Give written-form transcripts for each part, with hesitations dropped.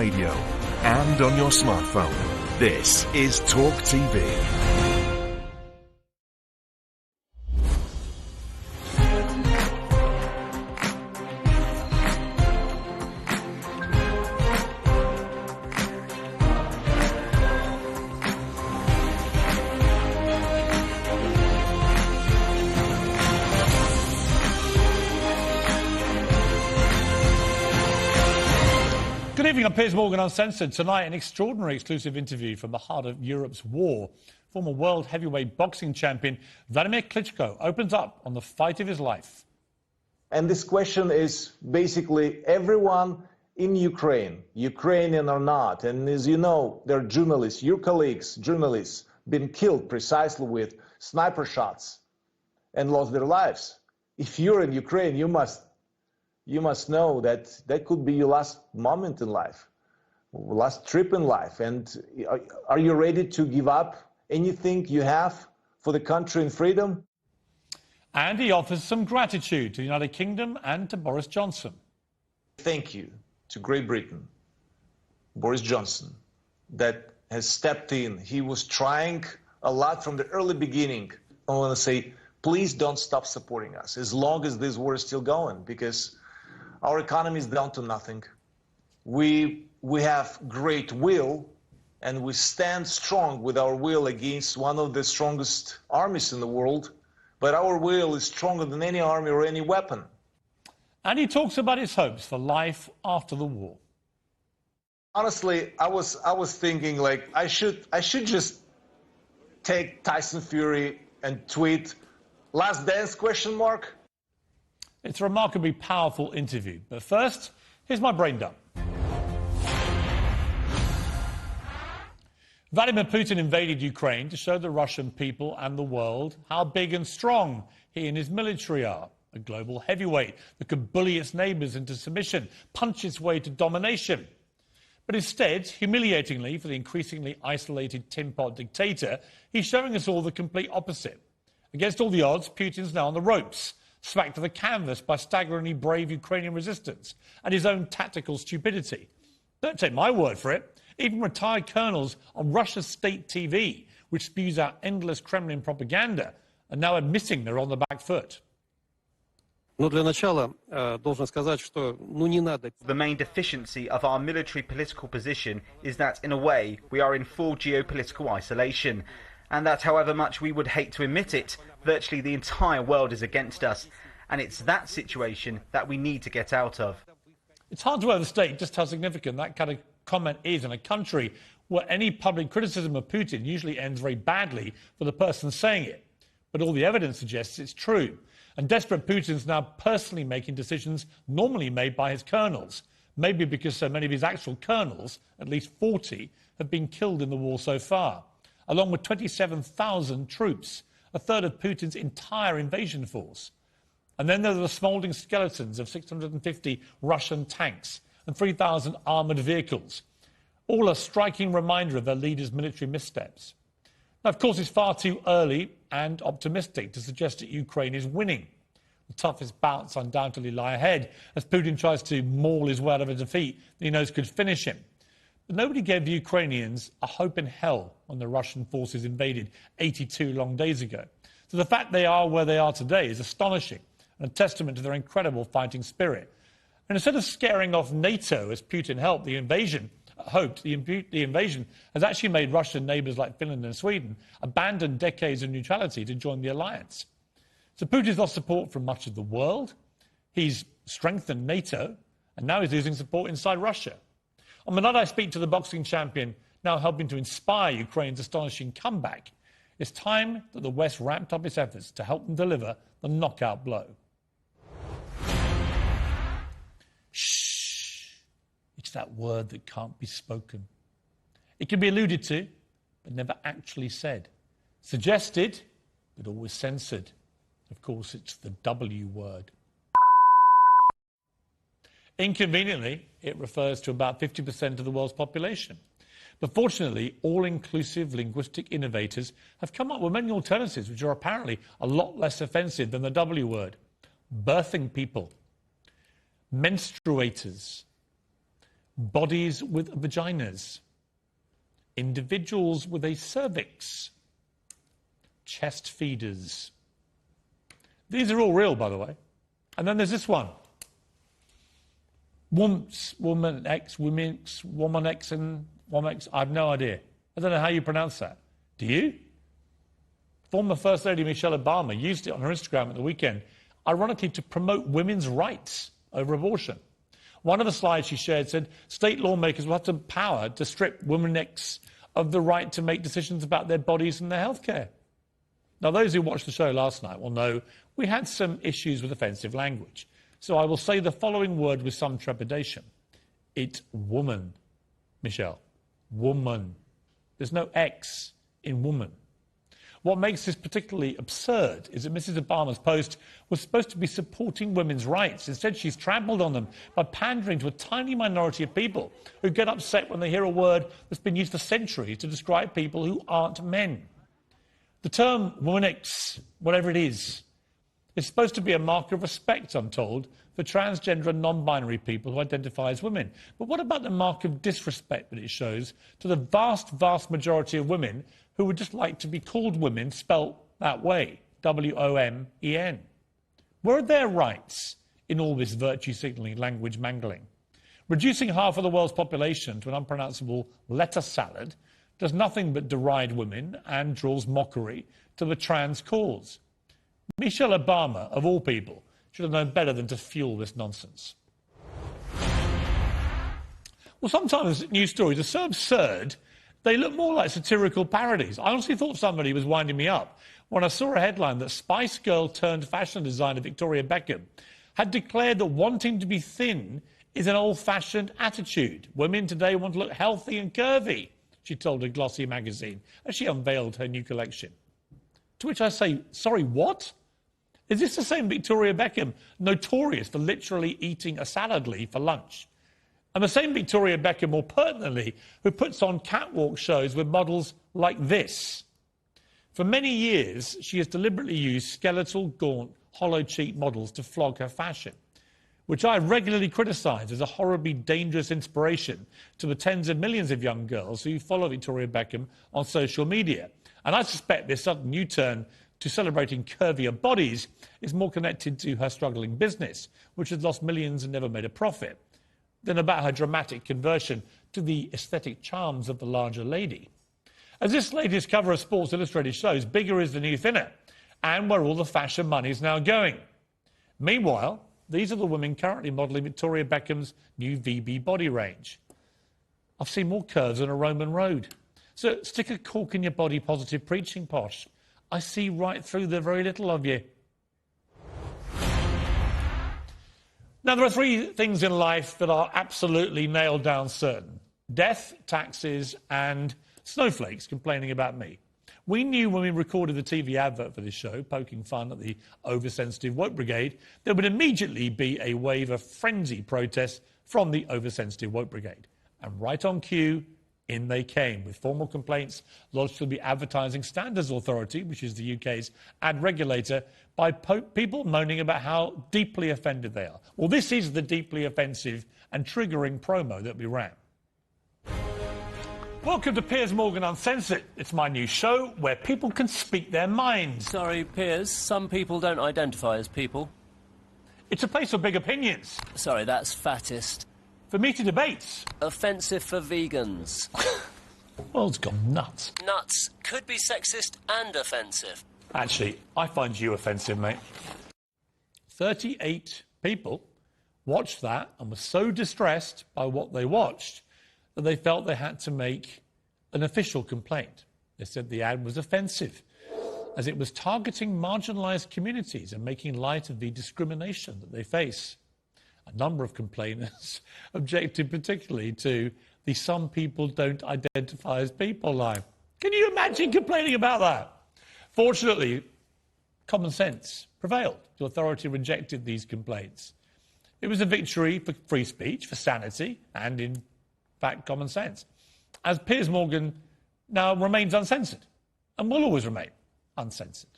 radio and on your smartphone. This is TalkTV. Good evening, I'm Piers Uncensored. Tonight, an extraordinary exclusive interview from the heart of Europe's war. Former world heavyweight boxing champion Vladimir Klitschko opens up on the fight of his life. And this question is basically everyone in Ukraine, Ukrainian or not, and as you know, there are journalists, your colleagues, journalists, been killed precisely with sniper shots and lost their lives. If you're in Ukraine, you must know that that could be your last moment in life, last trip in life. And are you ready to give up anything you have for the country and freedom? And he offers some gratitude to the United Kingdom and to Boris Johnson. Thank you to Great Britain, Boris Johnson, that has stepped in. He was trying a lot from the early beginning. I want to say, please don't stop supporting us as long as this war is still going, because our economy is down to nothing. We have great will, and we stand strong with our will against one of the strongest armies in the world. But our will is stronger than any army or any weapon. And he talks about his hopes for life after the war. Honestly, I was thinking, like, I should just take Tyson Fury and tweet "Last Dance?" ? It's a remarkably powerful interview. But first, here's my brain dump. Vladimir Putin invaded Ukraine to show the Russian people and the world how big and strong he and his military are. A global heavyweight that could bully its neighbours into submission, punch its way to domination. But instead, humiliatingly for the increasingly isolated tin pot dictator, he's showing us all the complete opposite. Against all the odds, Putin's now on the ropes, smacked to the canvas by staggeringly brave Ukrainian resistance and his own tactical stupidity. Don't take my word for it. Even retired colonels on Russia's state TV, which spews out endless Kremlin propaganda, are now admitting they're on the back foot. The main deficiency of our military political position is that, in a way, we are in full geopolitical isolation. And that, however much we would hate to admit it, virtually the entire world is against us. And it's that situation that we need to get out of. It's hard to overstate just how significant that kind of comment is in a country where any public criticism of Putin usually ends very badly for the person saying it. But all the evidence suggests it's true. And desperate Putin's now personally making decisions normally made by his colonels. Maybe because so many of his actual colonels, at least 40, have been killed in the war so far, along with 27,000 troops, a third of Putin's entire invasion force. And then there are the smouldering skeletons of 650 Russian tanks and 3,000 armoured vehicles, all a striking reminder of their leader's military missteps. Now, of course, it's far too early and optimistic to suggest that Ukraine is winning. The toughest bouts undoubtedly lie ahead as Putin tries to maul his way out of a defeat that he knows could finish him. But nobody gave the Ukrainians a hope in hell when the Russian forces invaded 82 long days ago. So the fact they are where they are today is astonishing and a testament to their incredible fighting spirit. And instead of scaring off NATO as Putin hoped, the invasion has actually made Russian neighbours like Finland and Sweden abandon decades of neutrality to join the alliance. So Putin's lost support from much of the world. He's strengthened NATO, and now he's losing support inside Russia. On the night I speak to the boxing champion, now helping to inspire Ukraine's astonishing comeback, it's time that the West ramped up its efforts to help them deliver the knockout blow. Shh. It's that word that can't be spoken. It can be alluded to, but never actually said. Suggested, but always censored. Of course, it's the W word. Inconveniently, it refers to about 50% of the world's population. But fortunately, all-inclusive linguistic innovators have come up with many alternatives which are apparently a lot less offensive than the W word. Birthing people, menstruators, bodies with vaginas, individuals with a cervix, chest feeders. These are all real, by the way. And then there's this one. Woman X, and woman X. I have no idea. I don't know how you pronounce that. Do you? Former First Lady Michelle Obama used it on her Instagram at the weekend, ironically to promote women's rights over abortion. One of the slides she shared said state lawmakers will have the power to strip women X of the right to make decisions about their bodies and their health care. Now, those who watched the show last night will know we had some issues with offensive language. So I will say the following word with some trepidation. It's woman, Michelle. Woman. There's no X in woman. What makes this particularly absurd is that Mrs. Obama's post was supposed to be supporting women's rights. Instead, she's trampled on them by pandering to a tiny minority of people who get upset when they hear a word that's been used for centuries to describe people who aren't men. The term woman X, whatever it is supposed to be a mark of respect, I'm told, for transgender and non-binary people who identify as women. But what about the mark of disrespect that it shows to the vast, vast majority of women who would just like to be called women, spelt that way, W-O-M-E-N? Where are their rights in all this virtue signalling, language mangling? Reducing half of the world's population to an unpronounceable letter salad does nothing but deride women and draws mockery to the trans cause. Michelle Obama, of all people, should have known better than to fuel this nonsense. Well, sometimes news stories are so absurd, they look more like satirical parodies. I honestly thought somebody was winding me up when I saw a headline that Spice Girl turned fashion designer Victoria Beckham had declared that wanting to be thin is an old-fashioned attitude. Women today want to look healthy and curvy, she told a glossy magazine as she unveiled her new collection. To which I say, sorry, what? Is this the same Victoria Beckham, notorious for literally eating a salad leaf for lunch? And the same Victoria Beckham, more pertinently, who puts on catwalk shows with models like this. For many years, she has deliberately used skeletal, gaunt, hollow-cheeked models to flog her fashion, which I regularly criticise as a horribly dangerous inspiration to the tens of millions of young girls who follow Victoria Beckham on social media. And I suspect this sudden U-turn to celebrating curvier bodies is more connected to her struggling business, which has lost millions and never made a profit, than about her dramatic conversion to the aesthetic charms of the larger lady. As this latest cover of Sports Illustrated shows, bigger is the new thinner, and where all the fashion money is now going. Meanwhile, these are the women currently modelling Victoria Beckham's new VB body range. I've seen more curves than a Roman road. So stick a cork in your body positive preaching, Posh. I see right through the very little of you. Now, there are three things in life that are absolutely nailed down certain. Death, taxes, and snowflakes complaining about me. We knew when we recorded the TV advert for this show, poking fun at the oversensitive woke brigade, there would immediately be a wave of frenzied protests from the oversensitive woke brigade. And right on cue, in they came, with formal complaints lodged to the Advertising Standards Authority, which is the UK's ad regulator, by people moaning about how deeply offended they are. Well, this is the deeply offensive and triggering promo that we ran. Welcome to Piers Morgan Uncensored. It's my new show where people can speak their minds. Sorry, Piers, some people don't identify as people. It's a place for big opinions. Sorry, that's fattest. For meaty debates. Offensive for vegans. World's gone nuts. Nuts. Could be sexist and offensive. Actually, I find you offensive, mate. 38 people watched that and were so distressed by what they watched that they felt they had to make an official complaint. They said the ad was offensive, as it was targeting marginalised communities and making light of the discrimination that they face. A number of complainants objected particularly to the some people don't identify as people line. Can you imagine complaining about that? Fortunately, common sense prevailed. The authority rejected these complaints. It was a victory for free speech, for sanity, and in fact, common sense. As Piers Morgan now remains uncensored and will always remain uncensored.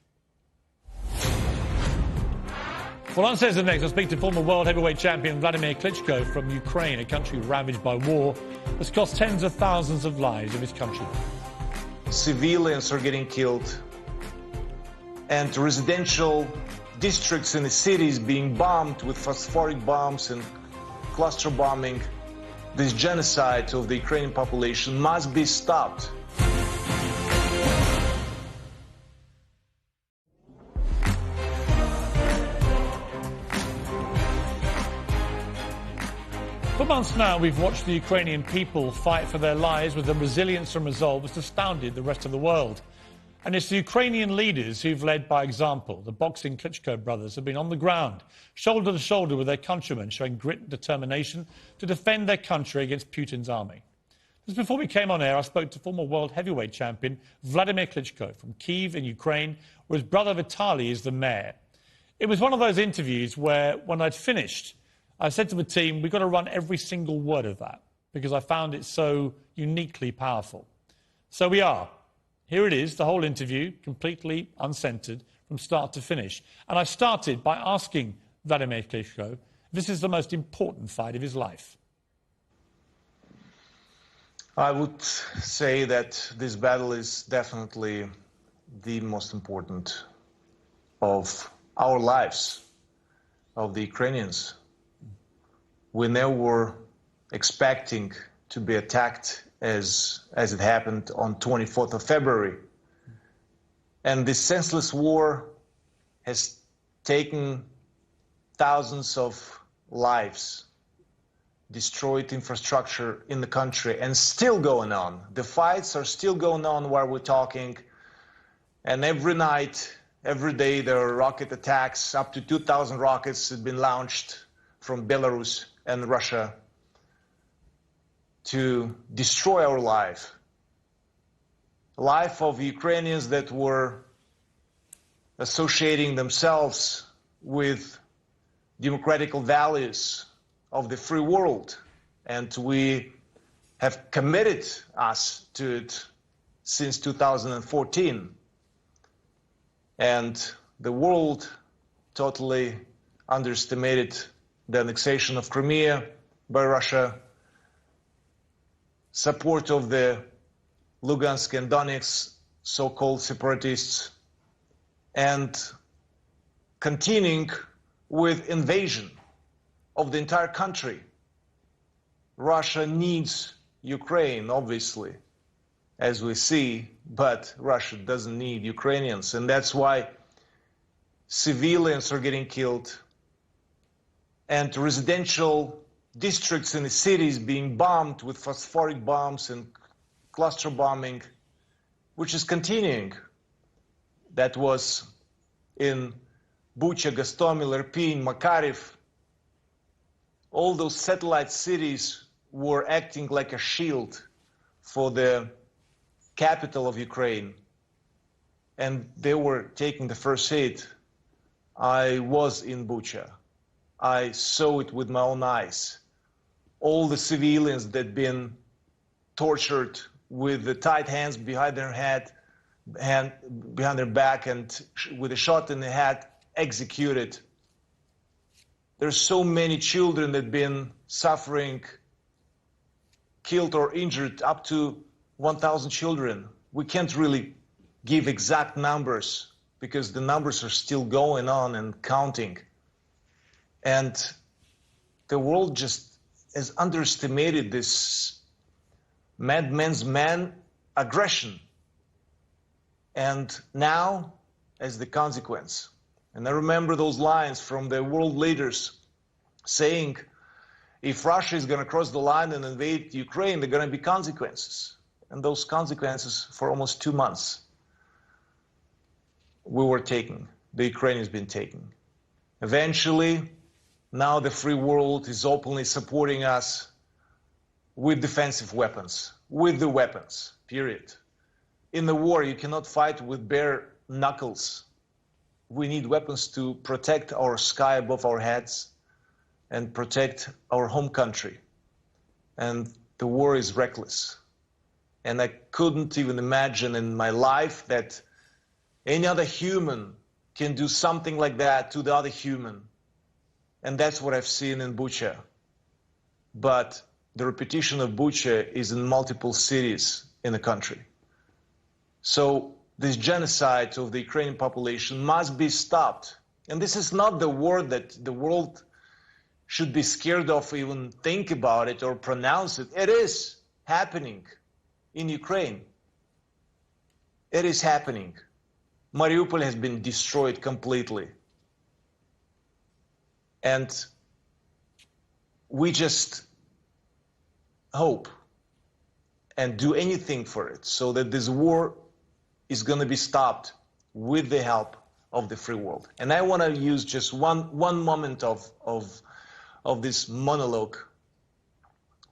Well, Uncensored next, I'll speak to former world heavyweight champion Vladimir Klitschko from Ukraine, a country ravaged by war that's cost tens of thousands of lives of his country. Civilians are getting killed, and residential districts in the cities being bombed with phosphoric bombs and cluster bombing. This genocide of the Ukrainian population must be stopped. For months now, we've watched the Ukrainian people fight for their lives with a resilience and resolve that's astounded the rest of the world. And it's the Ukrainian leaders who've led by example. The boxing Klitschko brothers have been on the ground, shoulder to shoulder with their countrymen, showing grit and determination to defend their country against Putin's army. Just before we came on air, I spoke to former world heavyweight champion Vladimir Klitschko from Kyiv in Ukraine, where his brother Vitaly is the mayor. It was one of those interviews where, when I'd finished, I said to the team, we've got to run every single word of that because I found it so uniquely powerful. So we are. Here it is, the whole interview, completely uncensored from start to finish. And I started by asking Vladimir Klitschko, this is the most important fight of his life. I would say that this battle is definitely the most important of our lives, of the Ukrainians. We never were expecting to be attacked as it happened on 24th of February. And this senseless war has taken thousands of lives, destroyed infrastructure in the country, and still going on. The fights are still going on while we're talking. And every night, every day, there are rocket attacks. Up to 2,000 rockets have been launched from Belarus and Russia to destroy our life of Ukrainians that were associating themselves with democratic values of the free world. And we have committed us to it since 2014. And the world totally underestimated the annexation of Crimea by Russia, support of the Lugansk and Donetsk so-called separatists, and continuing with invasion of the entire country. Russia needs Ukraine, obviously, as we see, but Russia doesn't need Ukrainians, and that's why civilians are getting killed, and residential districts in the cities being bombed with phosphoric bombs and cluster bombing, which is continuing. That was in Bucha, Gostomel, Irpin, Makariv. All those satellite cities were acting like a shield for the capital of Ukraine, and they were taking the first hit. I was in Bucha. I saw it with my own eyes. All the civilians that had been tortured with the tight hands behind their head, behind their back, and with a shot in the head, executed. There's so many children that have been suffering, killed or injured, up to 1,000 children. We can't really give exact numbers because the numbers are still going on and counting. And the world just has underestimated this madman's man aggression. And now, as the consequence, and I remember those lines from the world leaders saying, if Russia is going to cross the line and invade Ukraine, there are going to be consequences. And those consequences for almost 2 months we were taking, the Ukraine has been taking. Eventually, now the free world is openly supporting us with defensive weapons, with the weapons, period. In the war, you cannot fight with bare knuckles. We need weapons to protect our sky above our heads and protect our home country. And the war is reckless. And I couldn't even imagine in my life that any other human can do something like that to the other human. And that's what I've seen in Bucha. But the repetition of Bucha is in multiple cities in the country. So this genocide of the Ukrainian population must be stopped. And this is not the word that the world should be scared of, even think about it or pronounce it. It is happening in Ukraine. It is happening. Mariupol has been destroyed completely. And we just hope and do anything for it so that this war is going to be stopped with the help of the free world. And I want to use just one moment of this monologue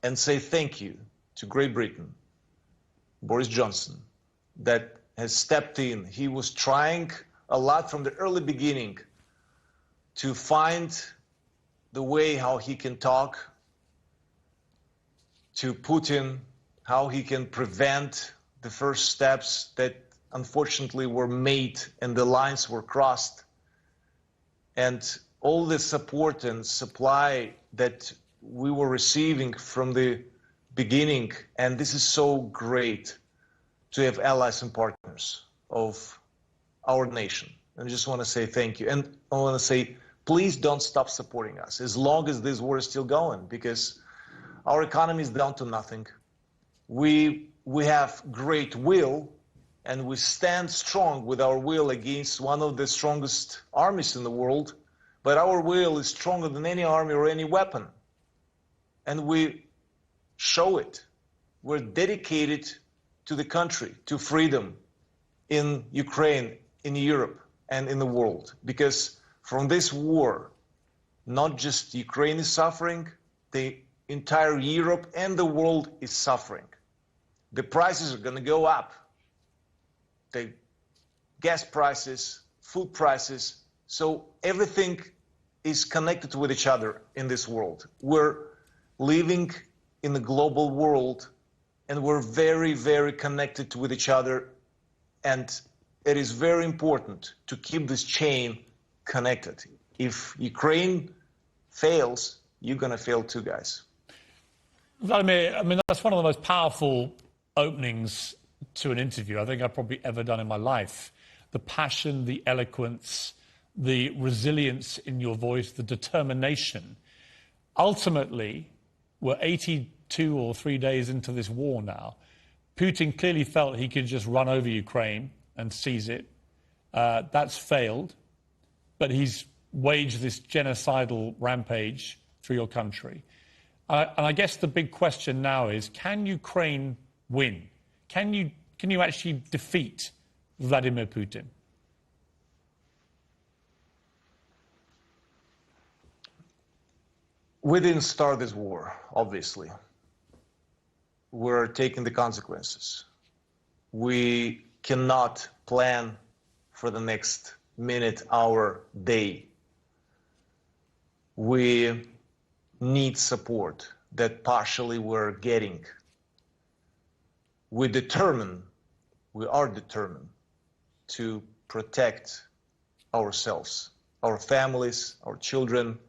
and say thank you to Great Britain, Boris Johnson, that has stepped in. He was trying a lot from the early beginning to find the way how he can talk to Putin, how he can prevent the first steps that unfortunately were made and the lines were crossed. And all the support and supply that we were receiving from the beginning, and this is so great to have allies and partners of our nation. And I just want to say thank you. And I want to say, please don't stop supporting us as long as this war is still going, because our economy is down to nothing. We have great will, and we stand strong with our will against one of the strongest armies in the world, but our will is stronger than any army or any weapon. And we show it. We're dedicated to the country, to freedom in Ukraine, in Europe, and in the world. Because from this war, not just Ukraine is suffering, the entire Europe and the world is suffering. The prices are going to go up. The gas prices, food prices. So everything is connected with each other in this world. We're living in a global world, and we're very, very connected with each other. And it is very important to keep this chain connected. If Ukraine fails, you're going to fail too, guys. Vladimir, I mean, that's one of the most powerful openings to an interview I think I've probably ever done in my life. The passion, the eloquence, the resilience in your voice, the determination. Ultimately, we're 82 or 3 days into this war now. Putin clearly felt he could just run over Ukraine and seize it. That's failed. But he's waged this genocidal rampage through your country. And I guess the big question now is, can Ukraine win? Can you actually defeat Vladimir Putin? We didn't start this war, obviously. We're taking the consequences. We cannot plan for the next minute, hour, day. We need support that partially we're getting. We are determined to protect ourselves, our families, our children,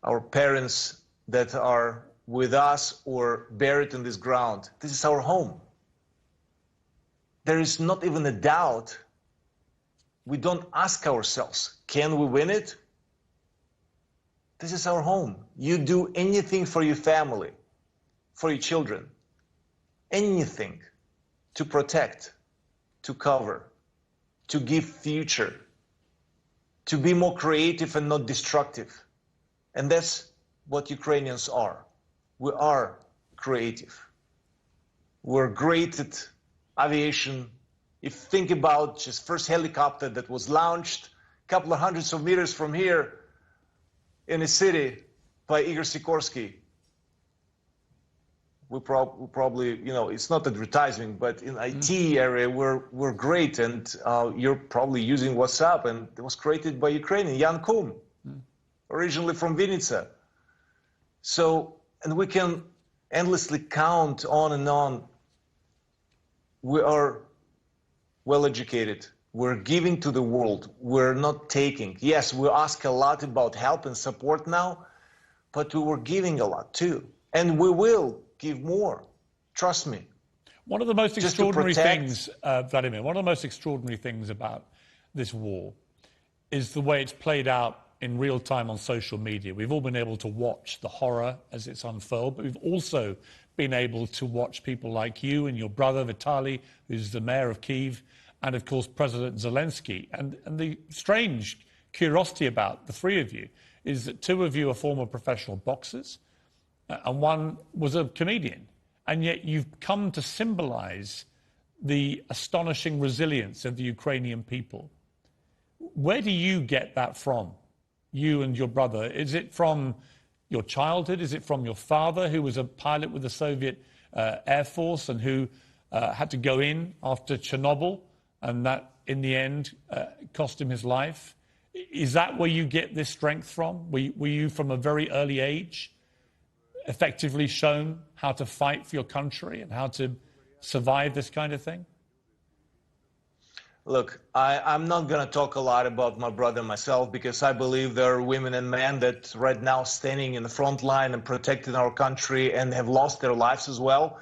our parents that are with us or buried in this ground. This is our home. There is not even a doubt. We don't ask ourselves, can we win it? This is our home. You do anything for your family, for your children, anything to protect, to cover, to give future, to be more creative and not destructive. And that's what Ukrainians are. We are creative. We're great at aviation. If you think about just first helicopter that was launched a couple of hundreds of meters from here in a city by Igor Sikorsky, we probably, you know, it's not advertising, but in IT area, we're great. And you're probably using WhatsApp, and it was created by Ukrainian, Jan Kum, originally from Vinnytsia. So, and we can endlessly count on and on. We are well educated. We're giving to the world. We're not taking. Yes, we ask a lot about help and support now, but we were giving a lot too. And we will give more. Trust me. One of the most extraordinary things, Vladimir, one of the most extraordinary things about this war is the way it's played out in real time on social media. We've all been able to watch the horror as it's unfurled, but we've also been able to watch people like you and your brother Vitaly, who's the mayor of Kyiv, and of course President Zelensky. And the strange curiosity about the three of you is that two of you are former professional boxers and one was a comedian. And yet you've come to symbolize the astonishing resilience of the Ukrainian people. Where do you get that from, you and your brother? Is it from your childhood? Is it from your father, who was a pilot with the Soviet Air Force and who had to go in after Chernobyl, and that, in the end, cost him his life? Is that where you get this strength from? Were you, from a very early age, effectively shown how to fight for your country and how to survive this kind of thing? Look, I'm not going to talk a lot about my brother and myself, because I believe there are women and men that right now standing in the front line and protecting our country and have lost their lives as well.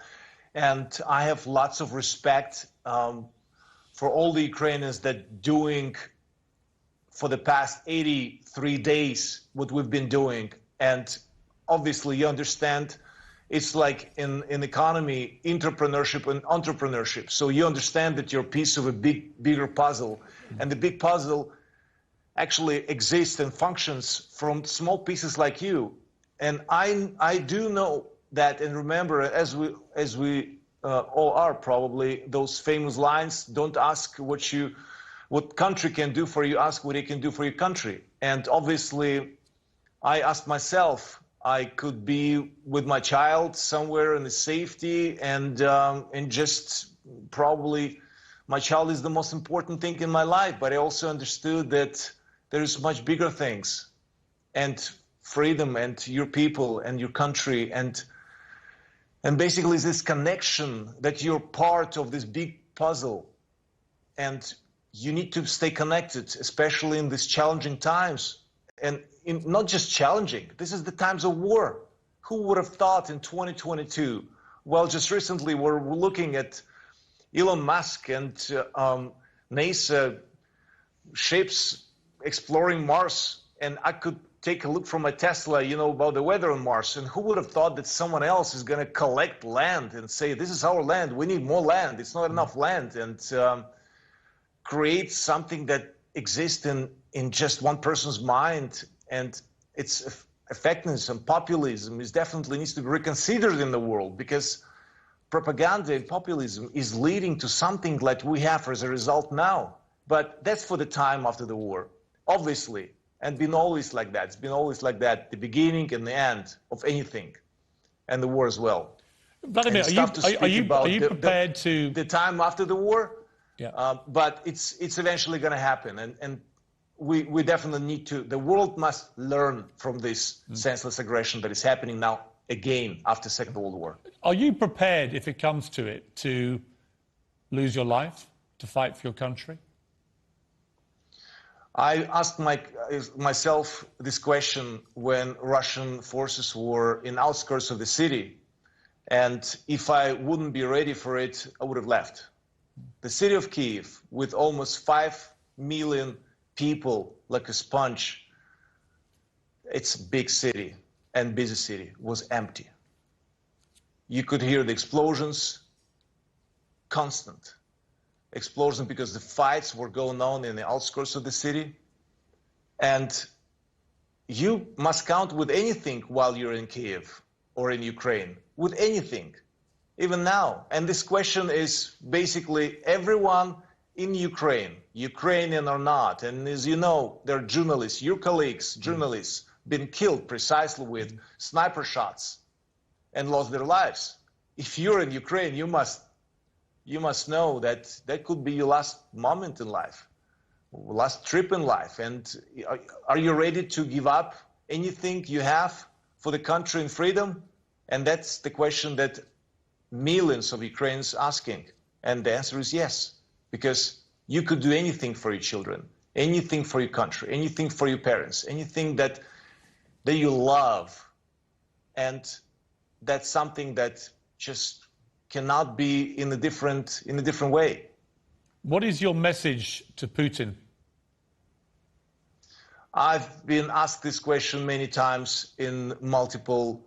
And I have lots of respect for all the Ukrainians that doing for the past 83 days what we've been doing. And obviously you understand it's like in economy, entrepreneurship and entrepreneurship. So you understand that you're a piece of a bigger puzzle, and the big puzzle actually exists and functions from small pieces like you. And I do know that, and remember, as we all are probably, those famous lines: don't ask what country can do for you, ask what it can do for your country. And obviously I asked myself, I could be with my child somewhere in the safety, and just probably my child is the most important thing in my life. But I also understood that there's much bigger things, and freedom, and your people, and your country, and basically this connection that you're part of this big puzzle, and you need to stay connected, especially in these challenging times. And not just challenging, this is the times of war. Who would have thought in 2022? Well, just recently we're looking at Elon Musk and NASA ships exploring Mars, and I could take a look from my Tesla, about the weather on Mars. And who would have thought that someone else is going to collect land and say, this is our land, we need more land, it's not enough land, and create something that exists in just one person's mind. And its effectiveness and populism definitely needs to be reconsidered in the world, because propaganda and populism is leading to something like we have as a result now. But that's for the time after the war, obviously, and been always like that. It's been always like that, the beginning and the end of anything, and the war as well. Vladimir, are you prepared to... The time after the war? Yeah. But it's eventually going to happen, and we definitely need to. The world must learn from this senseless aggression that is happening now again after Second World War. Are you prepared, if it comes to it, to lose your life to fight for your country? I asked myself this question when Russian forces were in outskirts of the city, and if I wouldn't be ready for it, I would have left. The city of Kyiv, with almost 5 million people, like a sponge, it's a big city and busy city, was empty. You could hear the explosions, constant explosions, because the fights were going on in the outskirts of the city. And you must count with anything while you're in Kyiv or in Ukraine, with anything, even now. And this question is basically everyone in Ukraine, Ukrainian or not, and as you know, there are journalists, your colleagues, journalists, been killed precisely with sniper shots and lost their lives. If you're in Ukraine, you must know that that could be your last moment in life, last trip in life. And are you ready to give up anything you have for the country and freedom? And that's the question that millions of Ukrainians asking. And the answer is yes, because You could do anything for your children, anything for your country, anything for your parents, anything that you love. And that's something that just cannot be in a different way. What is your message to Putin? I've been asked this question many times in multiple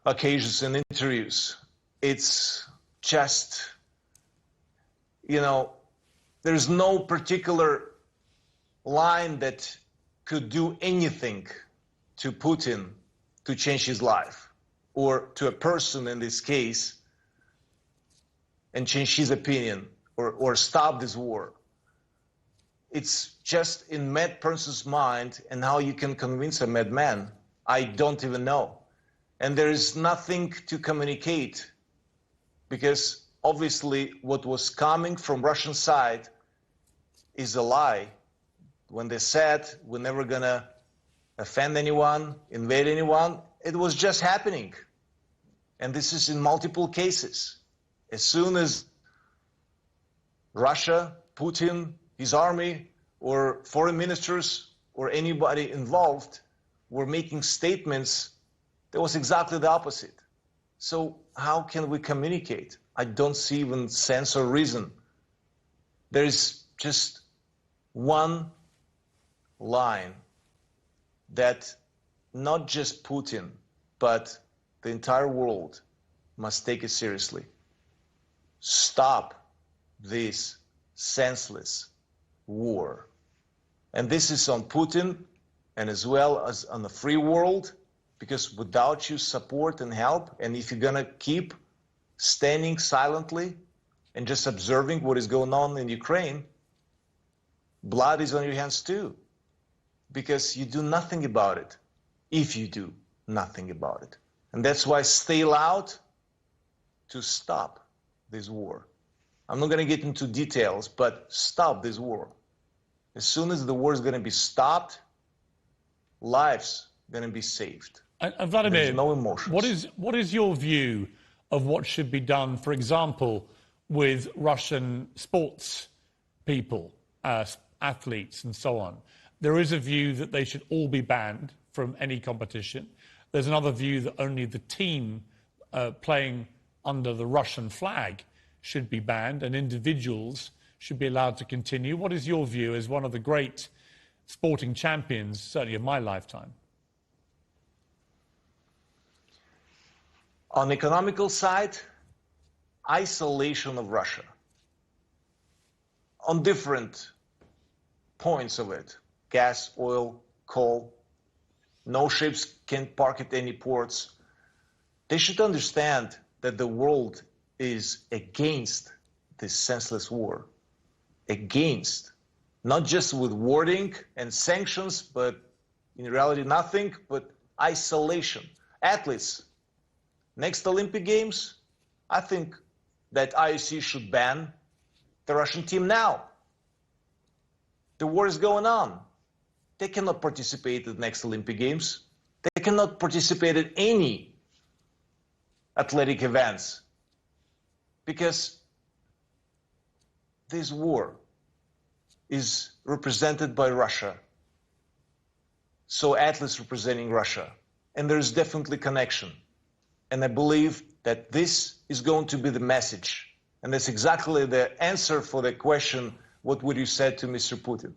occasions and interviews. It's just, there's no particular line that could do anything to Putin to change his life, or to a person in this case, and change his opinion, or stop this war. It's just in mad person's mind, and how you can convince a madman, I don't even know. And there is nothing to communicate, because obviously what was coming from Russian side is a lie. When they said we're never gonna offend anyone, invade anyone, it was just happening. And this is in multiple cases. As soon as Russia, Putin, his army, or foreign ministers, or anybody involved were making statements, that was exactly the opposite. So how can we communicate? I don't see even sense or reason. There is just one line that not just Putin, but the entire world must take it seriously. Stop this senseless war. And this is on Putin, and as well as on the free world, because without your support and help, and if you're gonna keep standing silently and just observing what is going on in Ukraine, blood is on your hands too, because you do nothing about it, if you do nothing about it. And that's why stay loud to stop this war. I'm not going to get into details, but stop this war. As soon as the war is going to be stopped, lives are going to be saved. And Vladimir, there's no emotions. What is your view of what should be done, for example, with Russian sports people, athletes and so on? There is a view that they should all be banned from any competition. There's another view that only the team playing under the Russian flag should be banned, and individuals should be allowed to continue. What is your view as one of the great sporting champions, certainly of my lifetime? On the economical side, isolation of Russia. On different points of it, gas, oil, coal, no ships can park at any ports. They should understand that the world is against this senseless war. Against. Not just with wording and sanctions, but in reality nothing, but isolation. Athletes, next Olympic Games, I think that IOC should ban the Russian team now. The war is going on. They cannot participate in the next Olympic Games. They cannot participate in any athletic events, because this war is represented by Russia. So athletes representing Russia. And there's definitely connection. And I believe that this is going to be the message. And that's exactly the answer for the question, what would you say to Mr. Putin?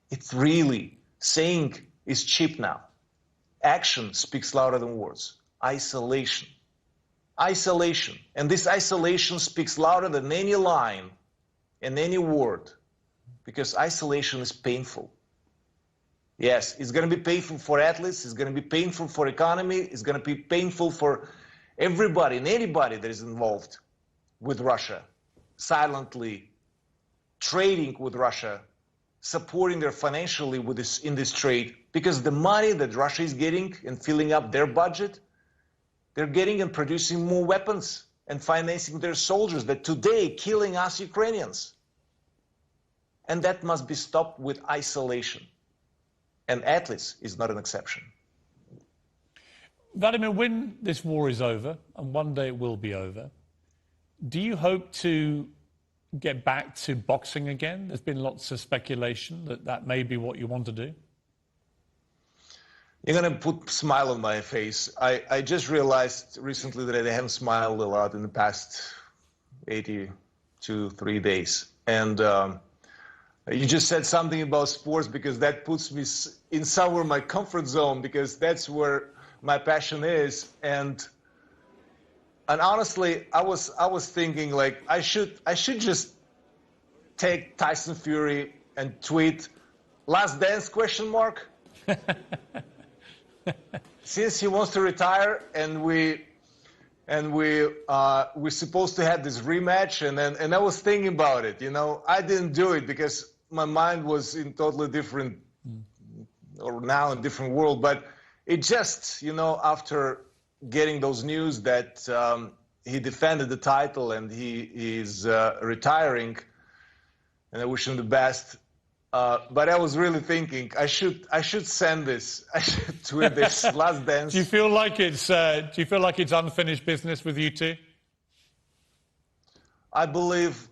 It's really, saying is cheap now. Action speaks louder than words. Isolation. Isolation. And this isolation speaks louder than any line and any word, because isolation is painful. Yes, it's going to be painful for athletes, it's going to be painful for economy, it's going to be painful for everybody and anybody that is involved with Russia, silently trading with Russia, supporting them financially with this, in this trade, because the money that Russia is getting and filling up their budget, they're getting and producing more weapons and financing their soldiers that today killing us Ukrainians. And that must be stopped with isolation. And athletes is not an exception. Vladimir, when this war is over, and one day it will be over, do you hope to get back to boxing again? There's been lots of speculation that that may be what you want to do. You're going to put a smile on my face. I just realized recently that I haven't smiled a lot in the past 3 days. And you just said something about sports, because that puts me in somewhere my comfort zone, because that's where my passion is. And honestly, I was thinking, like, I should just take Tyson Fury and tweet "Last Dance?" ? Since he wants to retire, and we're supposed to have this rematch, and I was thinking about it. You know, I didn't do it because my mind was in totally different, or now in a different world. But it just, you know, after getting those news that he defended the title and he is retiring, and I wish him the best. But I was really thinking I should send this. I should tweet this "Last Dance." Do you feel like it's unfinished business with you two? I believe.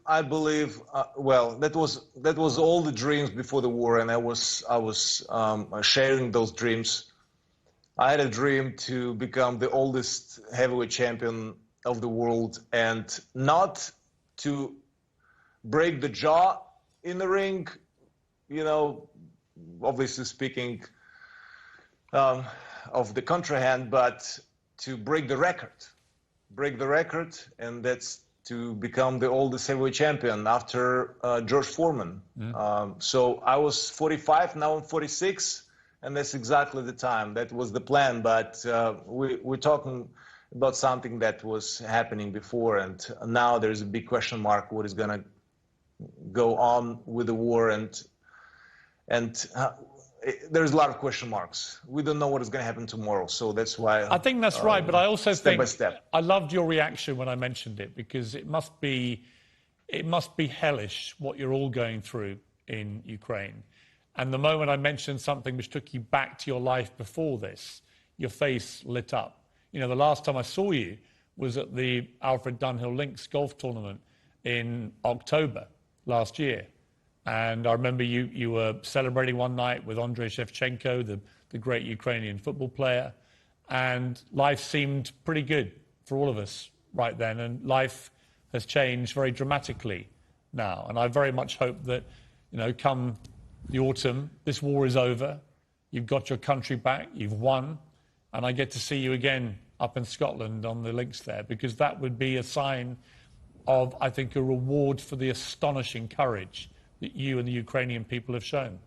Well, that was all the dreams before the war, and I was sharing those dreams. I had a dream to become the oldest heavyweight champion of the world, and not to break the jaw in the ring. You know, obviously speaking of the contrahand, but to break the record, and that's to become the oldest heavyweight champion after George Foreman. So I was 45, now I'm 46, and that's exactly the time. That was the plan, but we're talking about something that was happening before, and now there's a big question mark what is going to go on with the war, and there's a lot of question marks. We don't know what is going to happen tomorrow, so that's why. I think that's right, but I also step think by step. I loved your reaction when I mentioned it, because it must be hellish what you're all going through in Ukraine. And the moment I mentioned something which took you back to your life before this, your face lit up. You know, the last time I saw you was at the Alfred Dunhill Links golf tournament in October last year. And I remember you were celebrating one night with Andrei Shevchenko, the great Ukrainian football player. And life seemed pretty good for all of us right then. And life has changed very dramatically now. And I very much hope that, you know, come the autumn, this war is over. You've got your country back. You've won. And I get to see you again up in Scotland on the links there, because that would be a sign of, I think, a reward for the astonishing courage that you and the Ukrainian people have shown.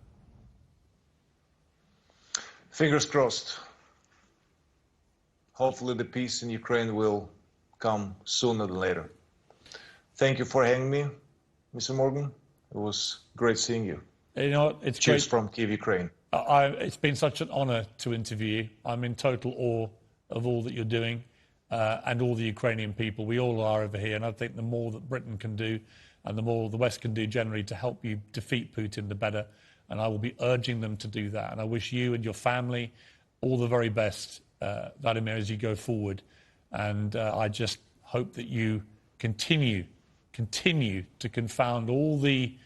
Fingers crossed. Hopefully the peace in Ukraine will come sooner than later. Thank you for having me, Mr. Morgan. It was great seeing you. You know, it's Cheers great. from Kyiv, Ukraine. It's been such an honor to interview you. I'm in total awe of all that you're doing and all the Ukrainian people. We all are over here, and I think the more that Britain can do and the more the West can do generally to help you defeat Putin, the better. And I will be urging them to do that. And I wish you and your family all the very best, Vladimir, as you go forward. And I just hope that you continue to confound all the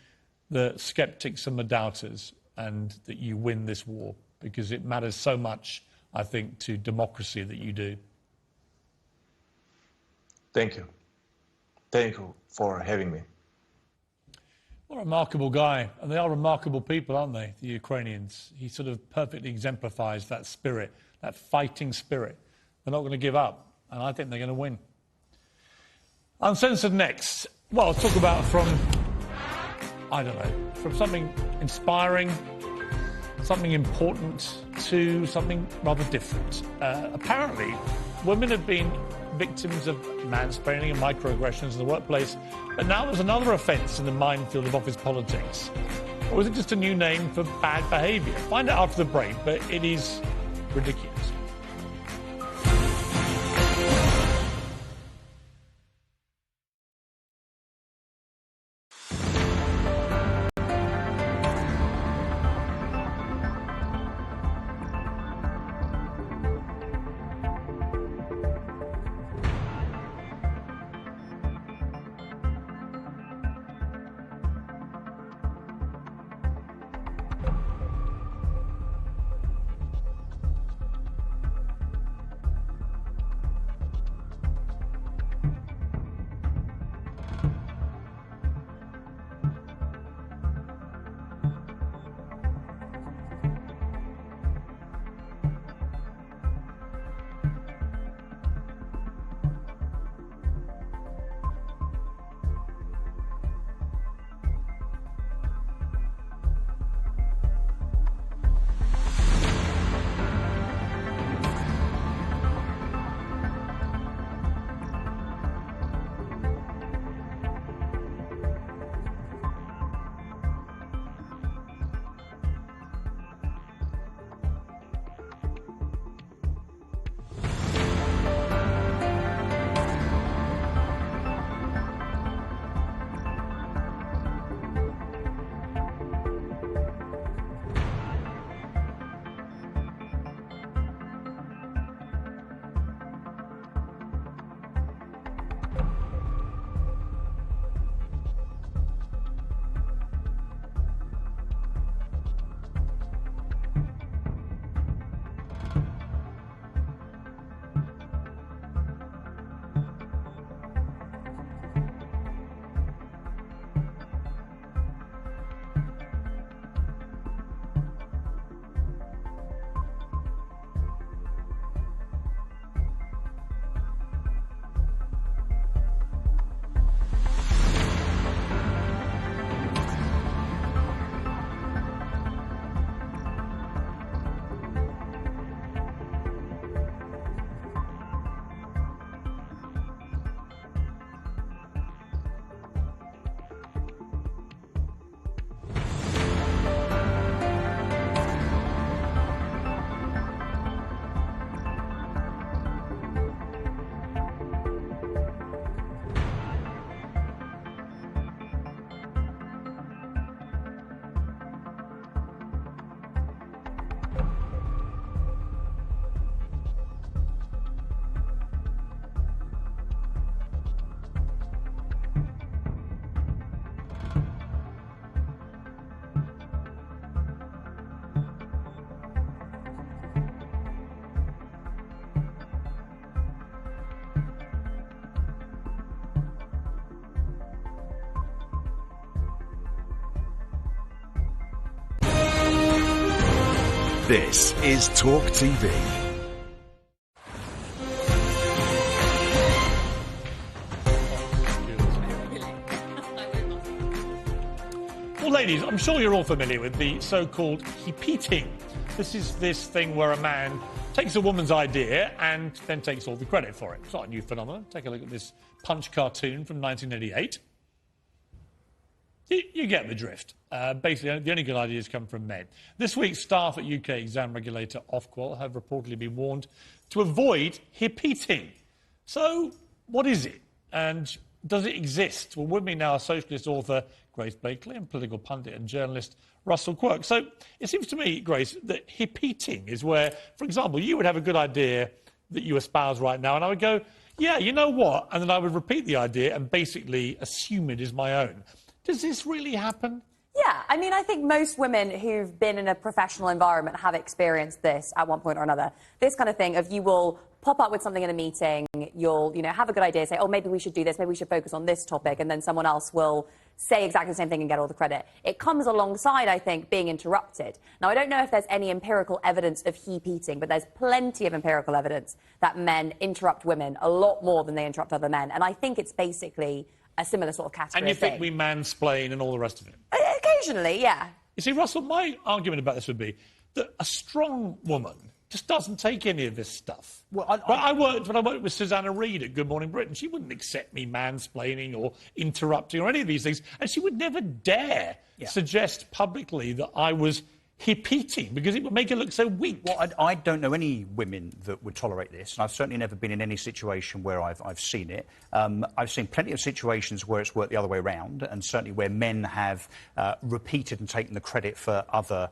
skeptics and the doubters, and that you win this war, because it matters so much, I think, to democracy that you do. Thank you. Thank you for having me. What a remarkable guy. And they are remarkable people, aren't they, the Ukrainians? He sort of perfectly exemplifies that spirit, that fighting spirit. They're not going to give up, and I think they're going to win. Uncensored next. Well, talk about from something inspiring, something important, to something rather different. Apparently, women have been victims of mansplaining and microaggressions in the workplace, but now there's another offence in the minefield of office politics. Or is it just a new name for bad behaviour? Find out after the break, but it is ridiculous. This is TalkTV. Well, ladies, I'm sure you're all familiar with the so-called heap-eating. This is this thing where a man takes a woman's idea and then takes all the credit for it. It's not a new phenomenon. Take a look at this Punch cartoon from 1988. You get the drift. Basically, the only good ideas come from men. This week, staff at UK exam regulator Ofqual have reportedly been warned to avoid heap-eating. So, what is it? And does it exist? Well, with me now, a socialist author, Grace Blakely, and political pundit and journalist, Russell Quirk. So, it seems to me, Grace, that heap-eating is where, for example, you would have a good idea that you espouse right now, and I would go, yeah, you know what? And then I would repeat the idea and basically assume it is my own. Does this really happen? Yeah, I mean, I think most women who've been in a professional environment have experienced this at one point or another. This kind of thing of you will pop up with something in a meeting, you'll, have a good idea, say, oh, maybe we should do this, maybe we should focus on this topic, and then someone else will say exactly the same thing and get all the credit. It comes alongside, I think, being interrupted. Now, I don't know if there's any empirical evidence of heap-eating, but there's plenty of empirical evidence that men interrupt women a lot more than they interrupt other men, and I think it's basically a similar sort of category. And you think we mansplain and all the rest of it? Occasionally, yeah. You see, Russell, my argument about this would be that a strong woman just doesn't take any of this stuff. Well, when I worked with Susanna Reid at Good Morning Britain, she wouldn't accept me mansplaining or interrupting or any of these things, and she would never dare suggest publicly that I was heap-eating, because it would make her look so weak. Well, I don't know any women that would tolerate this, and I've certainly never been in any situation where I've seen it. I've seen plenty of situations where it's worked the other way around, and certainly where men have repeated and taken the credit for other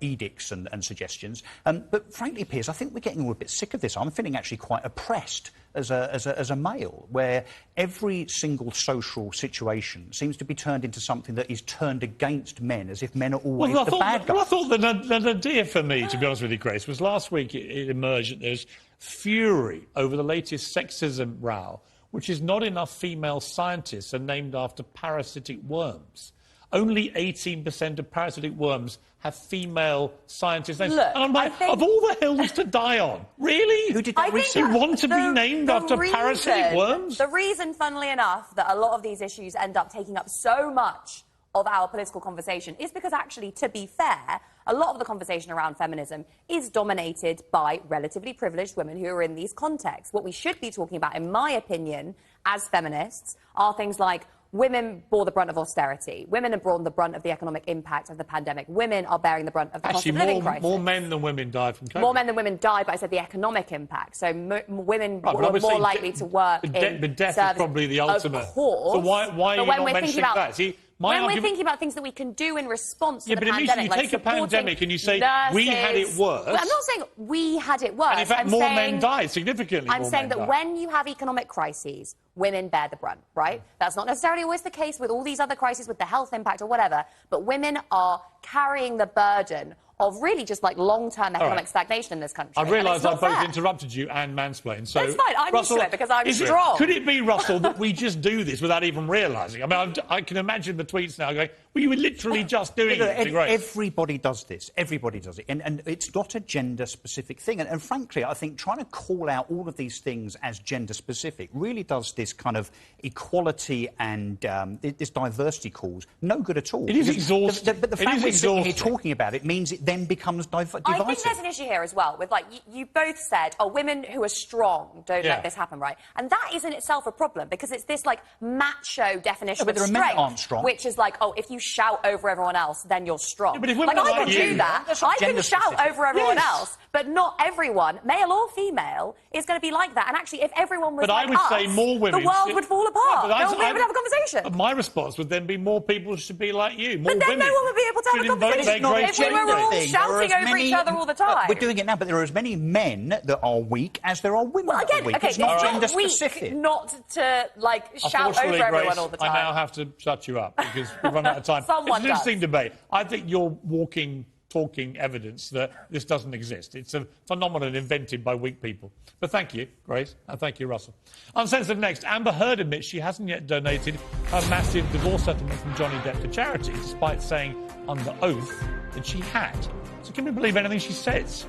edicts and suggestions. But frankly, Piers, I think we're getting a bit sick of this. I'm feeling actually quite oppressed as a male, where every single social situation seems to be turned into something that is turned against men, as if men are always the bad guys. Well, I thought the idea for me, to be honest with you, Grace, was last week it emerged that there's fury over the latest sexism row, which is not enough female scientists are named after parasitic worms. Only 18% of parasitic worms have female scientists. Look, and I'm like, of all the hills to die on, really? Who did that research? You want to be named after parasitic worms? The reason, funnily enough, that a lot of these issues end up taking up so much of our political conversation is because, actually, to be fair, a lot of the conversation around feminism is dominated by relatively privileged women who are in these contexts. What we should be talking about, in my opinion, as feminists, are things like women bore the brunt of austerity. Women have borne the brunt of the economic impact of the pandemic. Women are bearing the brunt of the cost of living crisis. More men than women died from COVID. More men than women died, but I said the economic impact. So women were more likely to work in But death service. is probably the ultimate. Of course. So why are you not mentioning that? See, we're thinking about things that we can do in response to the pandemic. Yeah, but immediately you take a pandemic and you say, we had it worse. Well, I'm not saying we had it worse. And in fact, more men died, significantly more men died. I'm saying that when you have economic crises, women bear the brunt, right? That's not necessarily always the case with all these other crises, with the health impact or whatever, but women are carrying the burden of really just like long-term economic stagnation in this country. I realise I both interrupted you and mansplained. So that's fine. I'm used to it because I'm strong. Could it be, Russell, that we just do this without even realising? I mean, I can imagine the tweets now going, well, you were literally just doing it. Everybody does this. Everybody does it. And it's not a gender-specific thing. And frankly, I think trying to call out all of these things as gender-specific really does this kind of equality and this diversity cause no good at all. It is exhausting. But the fact we're sitting here talking about it means it then becomes divisive. I think there's an issue here as well with, like, you both said, oh, women who are strong don't let this happen, right? And that is in itself a problem because it's this, like, macho definition of strength, which is like, oh, if you shout over everyone else, then you're strong. Yeah, but if women I can do that. I can shout over everyone else, but not everyone, male or female, is going to be like that. And actually, if everyone was like us, say more women the world would fall apart. Yeah, no one would be able to have a conversation. My response would then be more people should be like you. More but then women no one would be able to have a conversation if we were all shouting over each other all the time. We're doing it now, but there are as many men that are weak as there are women that are weak. Okay, it's not gender-specific. Not to, like, shout over everyone Grace, all the time. I now have to shut you up because we've run out of time. It's an interesting debate. I think you're talking evidence that this doesn't exist. It's a phenomenon invented by weak people. But thank you, Grace, and thank you, Russell. Uncensored next. Amber Heard admits she hasn't yet donated her massive divorce settlement from Johnny Depp to charity, despite saying under oath that she had. So can we believe anything she says?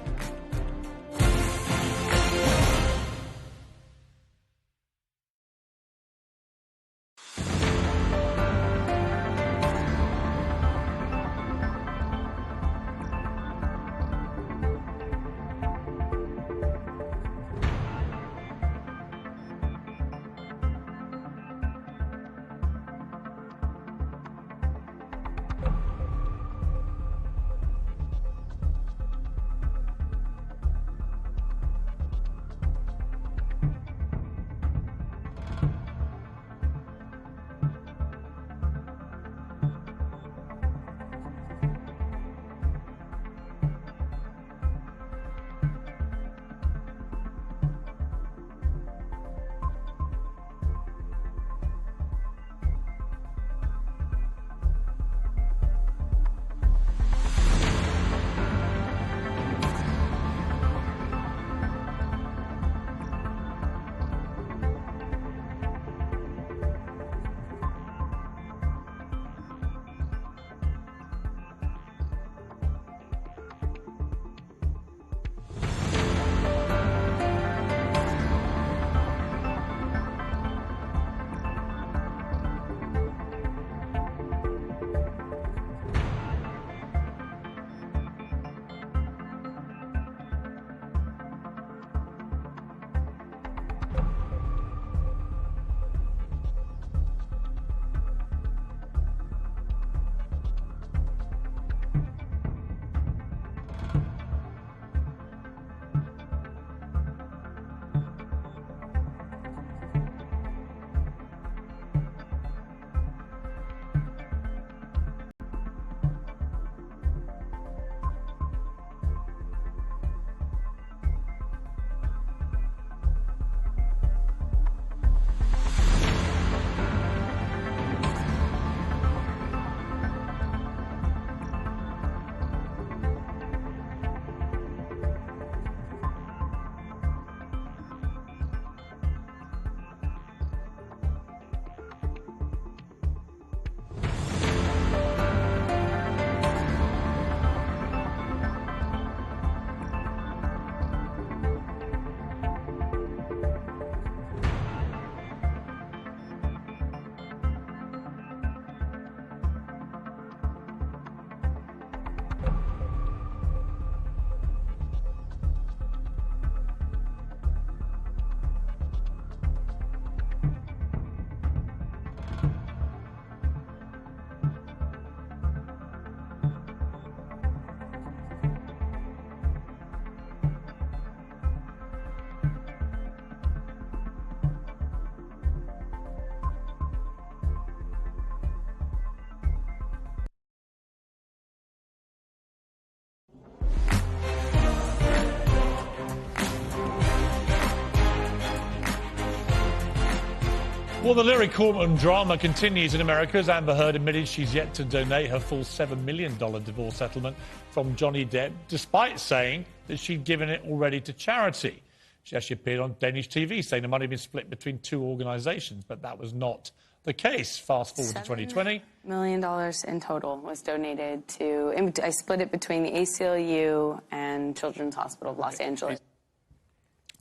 Well, the lyric courtroom drama continues in America as Amber Heard admitted she's yet to donate her full $7 million divorce settlement from Johnny Depp, despite saying that she'd given it already to charity. She actually appeared on Danish TV saying the money had been split between two organisations, but that was not the case. Fast forward to 2020. $7 million in total was donated to, I split it between the ACLU and Children's Hospital of Los Angeles.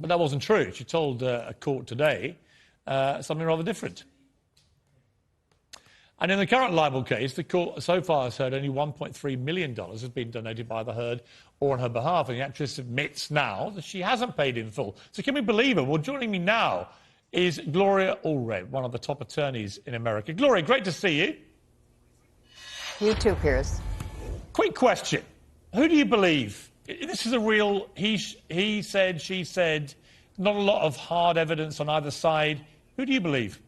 But that wasn't true. She told a court today something rather different. And in the current libel case, the court so far has heard only $1.3 million has been donated by the Heard or on her behalf, and the actress admits now that she hasn't paid in full. So can we believe her? Well, joining me now is Gloria Allred, one of the top attorneys in America. Gloria, great to see you. You too, Piers. Quick question. Who do you believe? This is a real he said, she said, not a lot of hard evidence on either side. Who do you believe?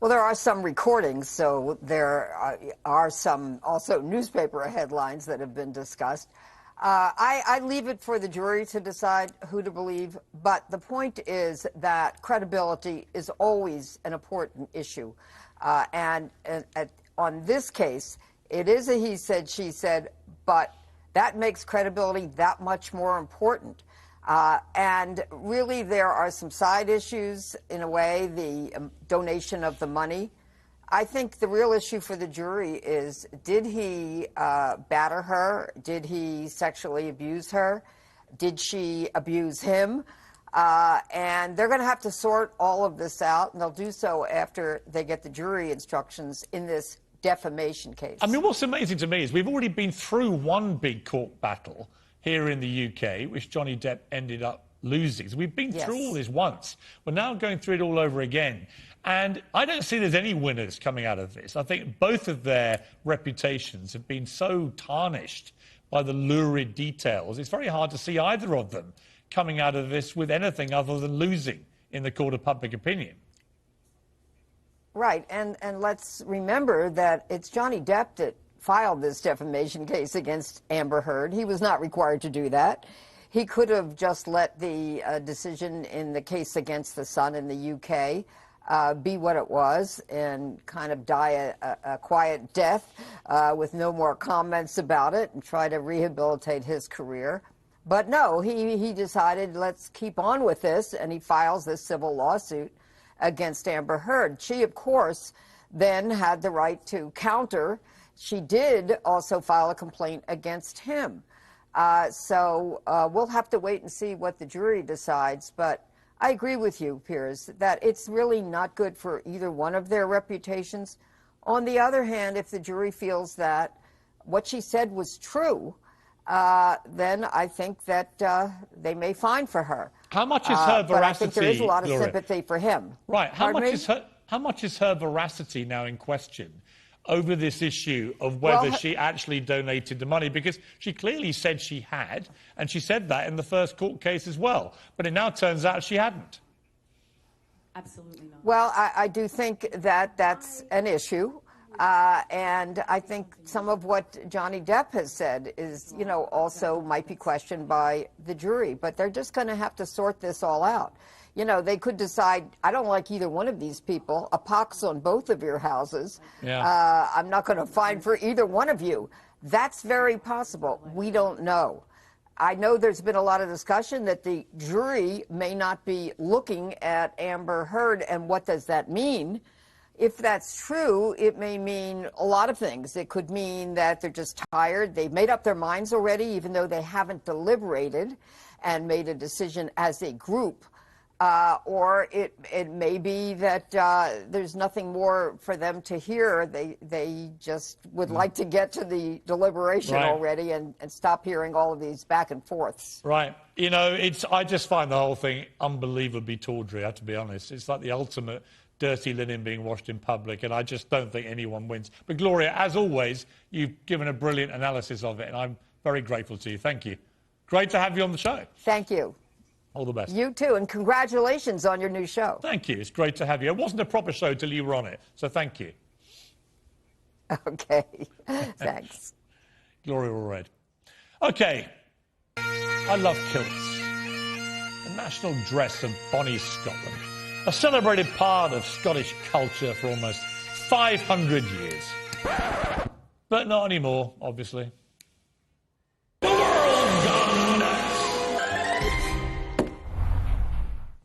Well, there are some recordings, so there are some also newspaper headlines that have been discussed. I leave it for the jury to decide who to believe, but the point is that credibility is always an important issue. And on this case, it is a he said, she said, but that makes credibility that much more important. And really, there are some side issues, in a way, the donation of the money. I think the real issue for the jury is, did he batter her? Did he sexually abuse her? Did she abuse him? And they're going to have to sort all of this out, and they'll do so after they get the jury instructions in this defamation case. I mean, what's amazing to me is we've already been through one big court battle here in the UK, which Johnny Depp ended up losing. So we've been through all this once. We're now going through it all over again. And I don't see there's any winners coming out of this. I think both of their reputations have been so tarnished by the lurid details. It's very hard to see either of them coming out of this with anything other than losing in the court of public opinion. Right, and let's remember that it's Johnny Depp that filed this defamation case against Amber Heard. He was not required to do that. He could have just let the decision in the case against the Sun in the UK be what it was and kind of die a quiet death with no more comments about it and try to rehabilitate his career. But no, he decided, let's keep on with this, and he files this civil lawsuit against Amber Heard. She, of course, then had the right to counter. She did also file a complaint against him. So we'll have to wait and see what the jury decides. But I agree with you, Piers, that it's really not good for either one of their reputations. On the other hand, if the jury feels that what she said was true, then I think that they may fine for her. How much is her veracity, but I think there is a lot of Gloria? sympathy for him. Right. How much is her veracity now in question over this issue of whether she actually donated the money? Because she clearly said she had, and she said that in the first court case as well. But it now turns out she hadn't. Absolutely not. Well, I do think that that's an issue. And I think some of what Johnny Depp has said is, you know, also might be questioned by the jury. But they're just going to have to sort this all out. You know, they could decide, I don't like either one of these people, a pox on both of your houses. Yeah. I'm not going to fine for either one of you. That's very possible. We don't know. I know there's been a lot of discussion that the jury may not be looking at Amber Heard, and what does that mean? If that's true, it may mean a lot of things. It could mean that they're just tired. They've made up their minds already, even though they haven't deliberated and made a decision as a group. Or it may be that there's nothing more for them to hear. They just would like to get to the deliberation already and stop hearing all of these back and forths. Right. You know, I just find the whole thing unbelievably tawdry, I have to be honest. It's like the ultimate dirty linen being washed in public, and I just don't think anyone wins. But Gloria, as always, you've given a brilliant analysis of it, and I'm very grateful to you. Thank you. Great to have you on the show. Thank you. All the best. You too, and congratulations on your new show. Thank you. It's great to have you. It wasn't a proper show till you were on it, so thank you. Okay. Thanks. Gloria Allred. Okay. I love kilts. The national dress of bonnie Scotland. A celebrated part of Scottish culture for almost 500 years. But not anymore, obviously. The world gone nuts.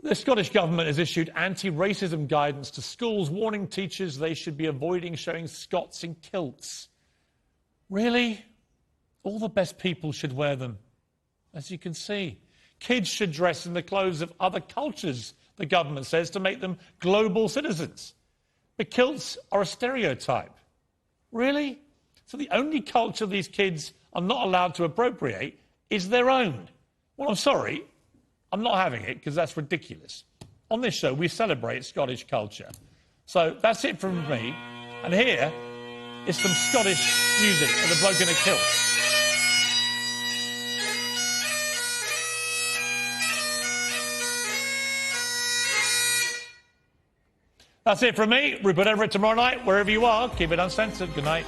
The Scottish Government has issued anti-racism guidance to schools, warning teachers they should be avoiding showing Scots in kilts. Really? All the best people should wear them, as you can see. Kids should dress in the clothes of other cultures, the government says, to make them global citizens. But kilts are a stereotype. Really? So the only culture these kids are not allowed to appropriate is their own. Well, I'm sorry, I'm not having it, because that's ridiculous. On this show, we celebrate Scottish culture. So that's it from me. And here is some Scottish music and a bloke in a kilt. That's it from me. Rupert Everett tomorrow night. Wherever you are, keep it uncensored. Good night.